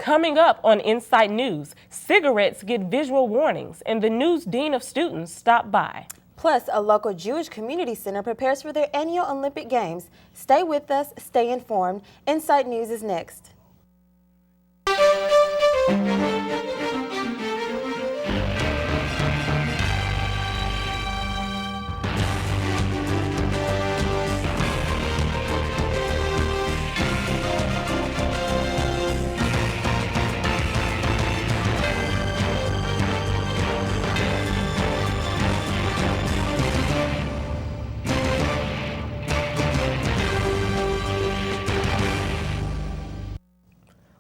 Coming up on Insight News, cigarettes get visual warnings and the news dean of students stopped by. Plus, a local Jewish community center prepares for their annual Olympic Games. Stay with us, stay informed. Insight News is next.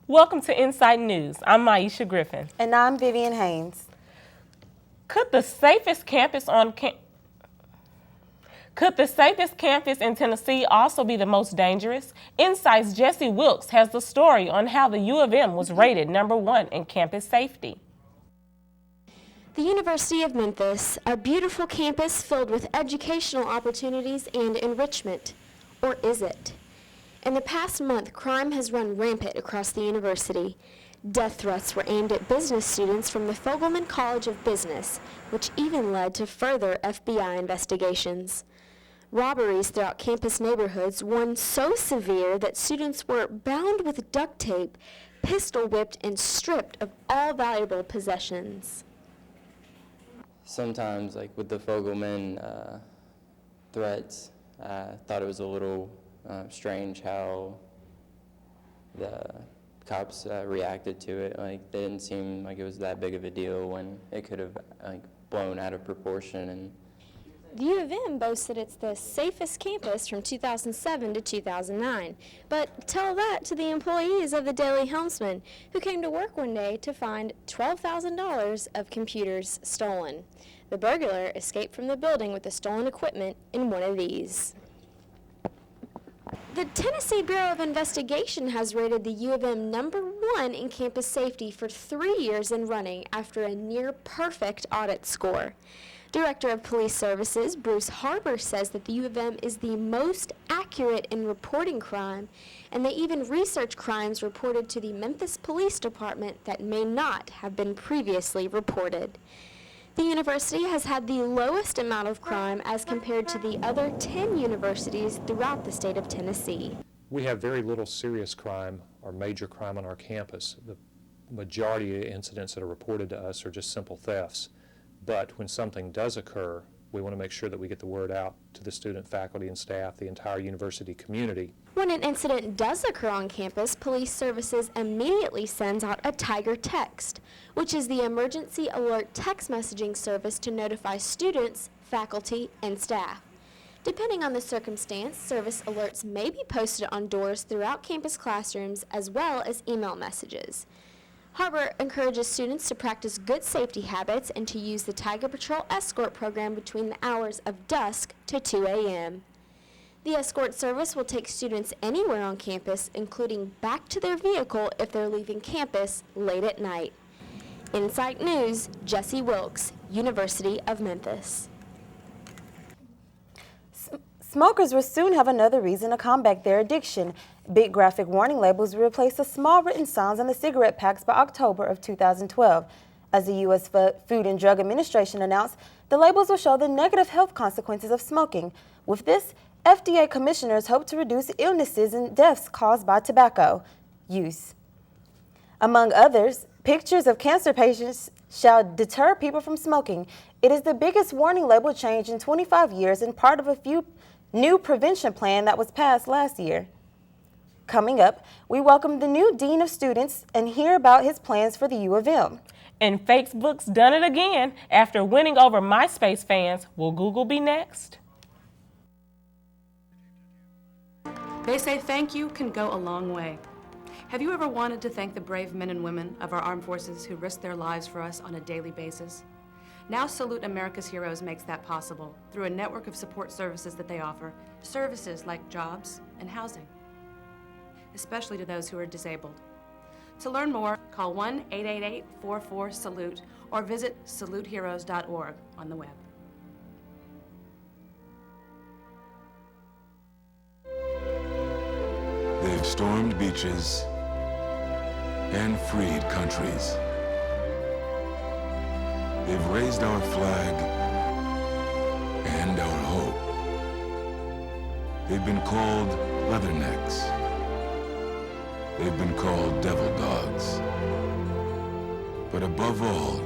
Welcome to Insight News. I'm Maisha Griffin. And I'm Vivian Haynes. Could the safest campus in Tennessee also be the most dangerous? Insight's Jesse Wilkes has the story on how the U of M was rated #1 in campus safety. The University of Memphis, a beautiful campus filled with educational opportunities and enrichment. Or is it? In the past month, crime has run rampant across the university. Death threats were aimed at business students from the Fogelman College of Business, which even led to further FBI investigations. Robberies throughout campus neighborhoods, one so severe that students were bound with duct tape, pistol whipped, and stripped of all valuable possessions. Sometimes, like with the Fogelman threats, I thought it was a little strange how the cops reacted to it. Like, they didn't seem like it was that big of a deal when it could have blown out of proportion. And The U of M boasts that it's the safest campus from 2007 to 2009. But tell that to the employees of the Daily Helmsman, who came to work one day to find $12,000 of computers stolen. The burglar escaped from the building with the stolen equipment in one of these. The Tennessee Bureau of Investigation has rated the U of M #1 in campus safety for 3 years in running after a near-perfect audit score. Director of Police Services Bruce Harbor says that the U of M is the most accurate in reporting crime, and they even research crimes reported to the Memphis Police Department that may not have been previously reported. The university has had the lowest amount of crime as compared to the other 10 universities throughout the state of Tennessee. We have very little serious crime or major crime on our campus. The majority of incidents that are reported to us are just simple thefts. But when something does occur, we want to make sure that we get the word out to the student, faculty, and staff, the entire university community. When an incident does occur on campus, Police Services immediately sends out a Tiger Text, which is the emergency alert text messaging service to notify students, faculty, and staff. Depending on the circumstance, service alerts may be posted on doors throughout campus classrooms as well as email messages. Harbor encourages students to practice good safety habits and to use the Tiger Patrol escort program between the hours of dusk to 2 a.m. The escort service will take students anywhere on campus, including back to their vehicle if they're leaving campus late at night. Insight News, Jesse Wilkes, University of Memphis. Smokers will soon have another reason to combat their addiction. Big graphic warning labels will replace the small written signs on the cigarette packs by October of 2012. As the U.S. Food and Drug Administration announced, the labels will show the negative health consequences of smoking. With this, FDA commissioners hope to reduce illnesses and deaths caused by tobacco use. Among others, pictures of cancer patients shall deter people from smoking. It is the biggest warning label change in 25 years and part of a new prevention plan that was passed last year. Coming up, we welcome the new Dean of Students and hear about his plans for the U of M. And Facebook's done it again. After winning over MySpace fans, will Google be next? They say thank you can go a long way. Have you ever wanted to thank the brave men and women of our armed forces who risk their lives for us on a daily basis? Now Salute America's Heroes makes that possible through a network of support services that they offer, services like jobs and housing, especially to those who are disabled. To learn more, call 1-888-44-SALUTE or visit saluteheroes.org on the web. They've stormed beaches, and freed countries. They've raised our flag and our hope. They've been called leathernecks. They've been called devil dogs. But above all,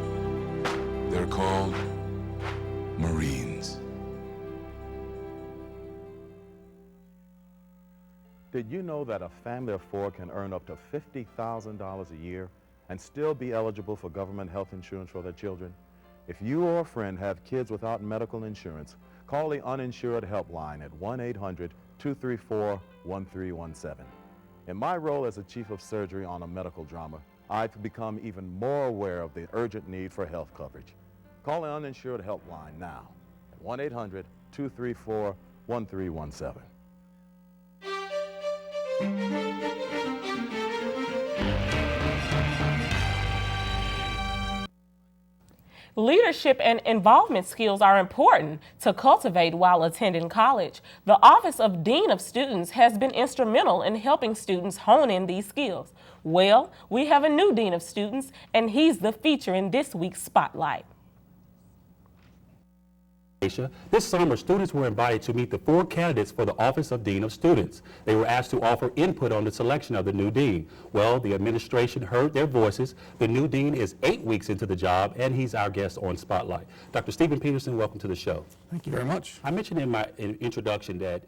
they're called Marines. Did you know that a family of four can earn up to $50,000 a year and still be eligible for government health insurance for their children? If you or a friend have kids without medical insurance, call the uninsured helpline at 1-800-234-1317. In my role as a chief of surgery on a medical drama, I've become even more aware of the urgent need for health coverage. Call the uninsured helpline now at 1-800-234-1317. Leadership and involvement skills are important to cultivate while attending college. The Office of Dean of Students has been instrumental in helping students hone in these skills. Well, we have a new Dean of Students, and he's the feature in this week's Spotlight. This summer, students were invited to meet the 4 candidates for the Office of Dean of Students. They were asked to offer input on the selection of the new dean. Well, the administration heard their voices. The new dean is 8 weeks into the job, and he's our guest on Spotlight. Dr. Stephen Peterson, welcome to the show. Thank you very much. I mentioned in my introduction that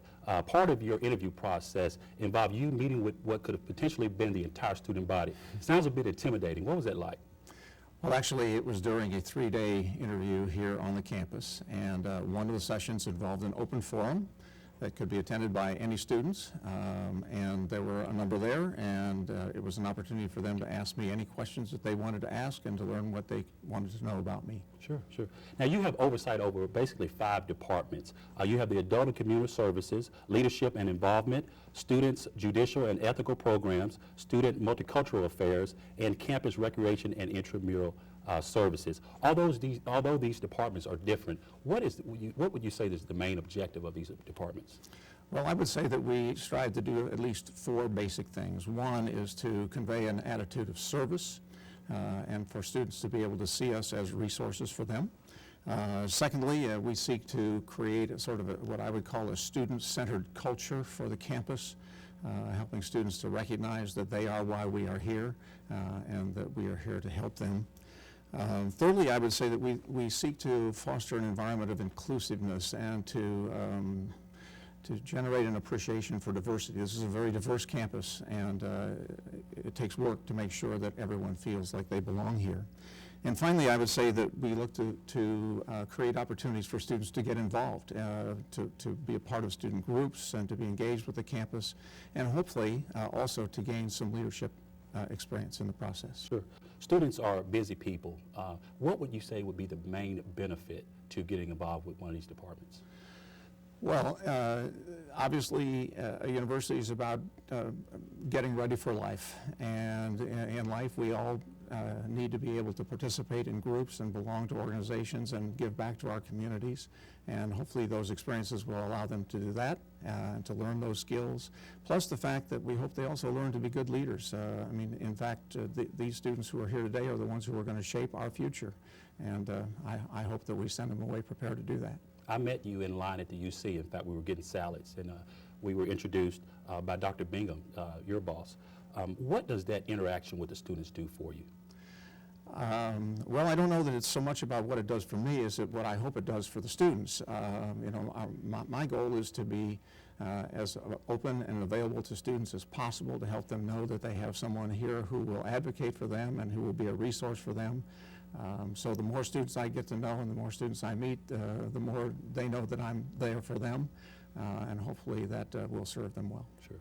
part of your interview process involved you meeting with what could have potentially been the entire student body. Sounds a bit intimidating. What was that like? Well, actually, it was during a 3-day interview here on the campus, and one of the sessions involved an open forum that could be attended by any students, and there were a number there, and it was an opportunity for them to ask me any questions that they wanted to ask and to learn what they wanted to know about me. Sure, sure. Now, you have oversight over basically 5 departments. You have the Adult and Community Services, Leadership and Involvement, Students, Judicial and Ethical Programs, Student Multicultural Affairs, and Campus Recreation and Intramural Services. Although these departments are different, what would you say is the main objective of these departments? Well, I would say that we strive to do at least 4 basic things. One is to convey an attitude of service, and for students to be able to see us as resources for them. Secondly, we seek to create what I would call a student-centered culture for the campus, helping students to recognize that they are why we are here, and that we are here to help them. Thirdly, I would say that we seek to foster an environment of inclusiveness and to generate an appreciation for diversity. This is a very diverse campus, and it takes work to make sure that everyone feels like they belong here. And finally, I would say that we look to create opportunities for students to get involved, to be a part of student groups and to be engaged with the campus, and hopefully also to gain some leadership experience in the process. Sure. Students are busy people. What would you say would be the main benefit to getting involved with one of these departments? Well, obviously, a university is about getting ready for life, and in life we all need to be able to participate in groups and belong to organizations and give back to our communities, and hopefully those experiences will allow them to do that and to learn those skills, plus the fact that we hope they also learn to be good leaders. I mean, in fact, these students who are here today are the ones who are going to shape our future, and I hope that we send them away prepared to do that. I met you in line at the UC. In fact, we were getting salads, and we were introduced by Dr. Bingham, your boss. What does that interaction with the students do for you? Well, I don't know that it's so much about what it does for me as what I hope it does for the students. You know, my goal is to be as open and available to students as possible to help them know that they have someone here who will advocate for them and who will be a resource for them. So the more students I get to know and the more students I meet, the more they know that I'm there for them, and hopefully that will serve them well. Sure.